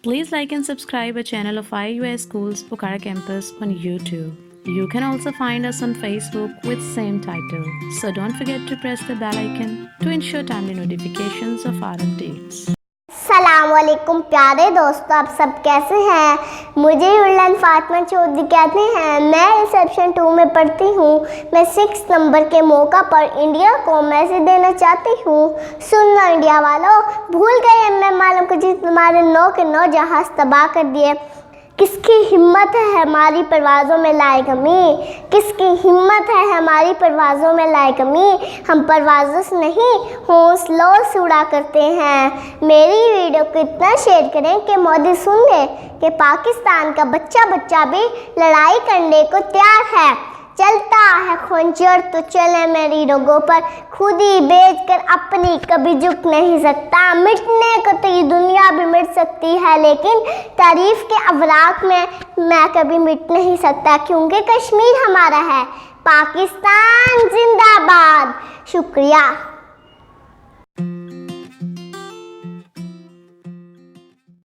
Please like and subscribe our channel of IUS Schools Pokhara Campus on YouTube. You can also find us on Facebook with same title. So don't forget to press the bell icon to ensure timely notifications of our updates. अस्सलामुअलैकुम प्यारे दोस्तों, आप सब कैसे हैं। मुझे उल्लन फातिमा चौधरी कहते हैं। मैं रिसेप्शन 2 में पढ़ती हूँ। मैं 6 नंबर के मौका पर इंडिया को मैसेज देना चाहती हूँ। सुनना इंडिया वालों, भूल गए मैं मालूम को जिस तुम्हारे 9 के 9 जहाज तबाह कर दिए। किसकी हिम्मत है हमारी परवाज़ों में लाए कमी, किसकी हिम्मत है हमारी परवाज़ों में लाए कमी। हम परवाज़ों से नहीं हौसलों से उड़ा करते हैं। मेरी वीडियो को इतना शेयर करें कि मोदी सुन ले कि पाकिस्तान का बच्चा बच्चा भी लड़ाई करने को तैयार है। चलता है खंजर तो चले मेरी रगों पर, खुद ही बेच कर अपनी कभी झुक नहीं सकता। मिटने को तो ये दुनिया भी मिट सकती है, लेकिन तारीफ के अवराक में मैं कभी मिट नहीं सकता, क्योंकि कश्मीर हमारा है। पाकिस्तान जिंदाबाद। शुक्रिया।